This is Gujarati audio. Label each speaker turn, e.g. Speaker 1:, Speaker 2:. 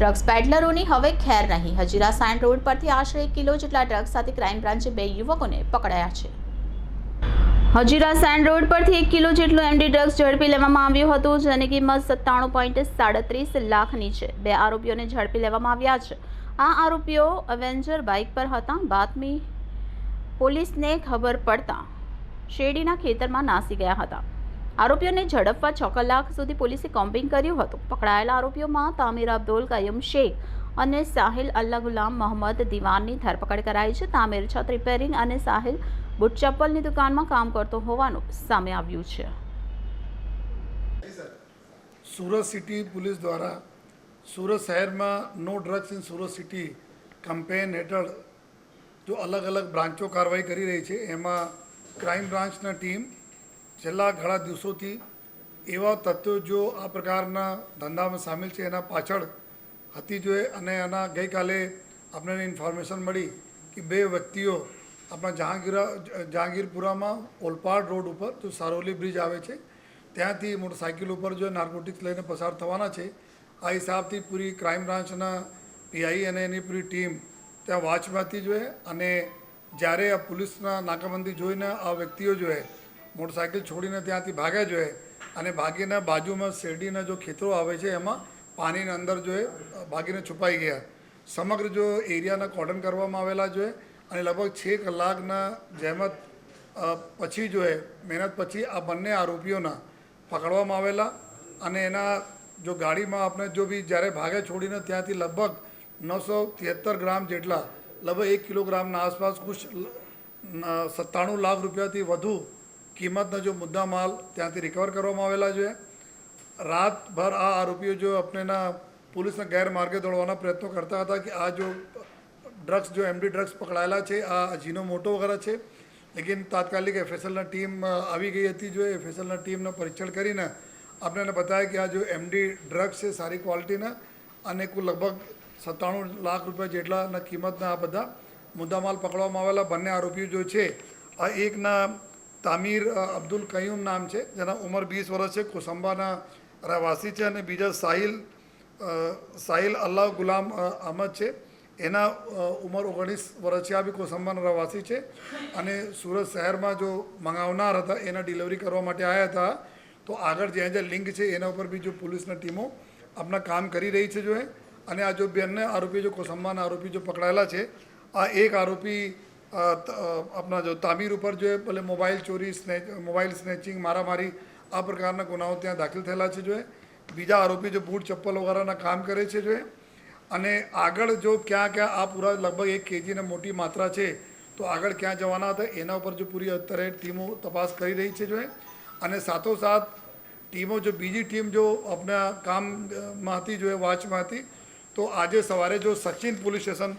Speaker 1: ડ્રગ્સ પેડલરોની હવે ખેર નહીં। હજીરા સાઇન રોડ પરથી આશરે 1 કિલો જેટલા ડ્રગ્સ સાથે ક્રાઇમ બ્રાન્ચે 2 યુવકોને પકડાયા છે। હજીરા સાઇન રોડ પરથી 1 કિલો જેટલું એમડી ડ્રગ્સ ઝડપી લેવામાં આવ્યું હતું, જેની કિંમત 97.37 લાખની છે। 2 આરોપીઓને ઝડપી લેવામાં આવ્યા છે। આ આરોપીઓ અવેન્જર બાઇક પર હતા। બાતમી પોલીસને ખબર પડતા શેરડીના ખેતરમાં નાસી ગયા હતા। આરોપીઓને ઝડપવા 6 કલાક સુધી પોલીસે કોમ્બિંગ કર્યું હતું। પકડાયેલા આરોપીઓમાં તામીર અબ્દુલ કયુમ શેખ અને સાહિલ અલ્લા ગુલામ મોહમ્મદ દીવાનની ધરપકડ કરાઈ છે। તામીર છત રિપેરિંગ અને સાહિલ બૂટ ચપ્પલની દુકાનમાં કામ કરતો હોવાનું સામે આવ્યું છે।
Speaker 2: सूरत सिटी पुलिस द्वारा सूरत शहर में no drugs in Surat city campaign हेठળ जो अलग अलग ब्रांचों कार्रवाई કરી રહી છે, એમાં ક્રાઇમ બ્રાન્ચના ટીમ છેલ્લા ઘણા દિવસોથી એવા તત્વો જો આ પ્રકારના ધંધામાં સામેલ છે એના પાછળ હતી જોઈએ। અને એના ગઈકાલે આપણને ઇન્ફોર્મેશન મળી કે 2 વ્યક્તિઓ આપણા જહાંગીરપુરામાં ઓલપાડ રોડ ઉપર જો સારોલી બ્રિજ આવે છે ત્યાંથી મોટરસાઇકલ ઉપર જો નાર્કોટિક્સ લઈને પસાર થવાના છે। આ હિસાબથી પૂરી ક્રાઇમ બ્રાન્ચના પીઆઈ અને એની પૂરી ટીમ ત્યાં વોચમાં હતી જોઈએ। અને જ્યારે આ પોલીસના નાકાબંધી જોઈને આ વ્યક્તિઓ જોઈએ મોટરસાઇકલ છોડીને ત્યાંથી ભાગ્યા જોઈએ અને ભાગીને બાજુમાં શેરડીના જો ખેતરો આવે છે એમાં પાણીના અંદર જોઈએ ભાગીને છુપાઈ ગયા। સમગ્ર જો એરિયાના કોર્ડન કરવામાં આવેલા જોઈએ અને લગભગ 6 કલાકના જહેમત પછી જોઈએ મહેનત પછી આ બંને આરોપીઓના પકડવામાં આવેલા। અને એના જો ગાડીમાં આપણે જો બી જ્યારે ભાગે છોડીને ત્યાંથી લગભગ 973 ગ્રામ જેટલા લગભગ 1 કિલોગ્રામના આસપાસ કુછ 97 લાખ રૂપિયાથી વધુ કિંમતના જો મુદ્દા માલ ત્યાંથી રિકવર કરવામાં આવેલા છે। રાતભર આ આરોપીઓ જો આપણેના પોલીસના ગેરમાર્ગે દોડવાના પ્રયત્નો કરતા હતા કે આ જો ડ્રગ્સ જો એમડી ડ્રગ્સ પકડાયેલા છે આ અજીનો મોટો વગેરે છે। લેકિન તાત્કાલિક એફએસએલના ટીમ આવી ગઈ હતી। જો એફએસએલના ટીમનો પરીક્ષણ કરીને આપણને બતાવ્યા કે આ જો એમડી ડ્રગ્સ છે સારી ક્વોલિટીના અને કુલ લગભગ 97 લાખ રૂપિયા જેટલાના કિંમતના આ બધા મુદ્દામાલ પકડવામાં આવેલા। બંને આરોપીઓ જો છે આ એકના તામીર અબ્દુલ કયુમ નામ છે, જેના ઉંમર 20 વર્ષ છે, કોસંબાના રહેવાસી છે। અને બીજા સાહિલ અલ્લાહ ગુલામ અહમદ છે, એના ઉંમર 19 વર્ષ છે, આ બી કોસંબાના રહેવાસી છે અને સુરત શહેરમાં જો મંગાવનાર હતા એના ડિલિવરી કરવા માટે આવ્યા હતા। તો આગળ જ્યાં જ્યાં લિંક છે એના ઉપર બી જો પોલીસના ટીમો આપણા કામ કરી રહી છે જોઈએ। અને આ જો બંને આરોપી જો કોસંબાના આરોપી જો પકડાયેલા છે, આ એક આરોપી આપણા જો તામીર ઉપર જો ભલે મોબાઈલ ચોરી મોબાઈલ સ્નેચિંગ મારામારી આ પ્રકારના ગુનાઓ ત્યાં દાખલ થયેલા છે જોઈએ। બીજા આરોપી જો બૂટ ચપ્પલ વગેરેના કામ કરે છે જોઈએ। અને આગળ જો ક્યાં ક્યાં આ પૂરા લગભગ 1 કેજીની મોટી માત્રા છે તો આગળ ક્યાં જવાના હતા એના ઉપર જો પૂરી અત્યારે ટીમો તપાસ કરી રહી છે જોઈએ। અને સાથોસાથ ટીમો જો બીજી ટીમ જો આપણા કામમાં હતી જોઈએ વોચમાં હતી, તો આજે સવારે જો સચિન પોલીસ સ્ટેશન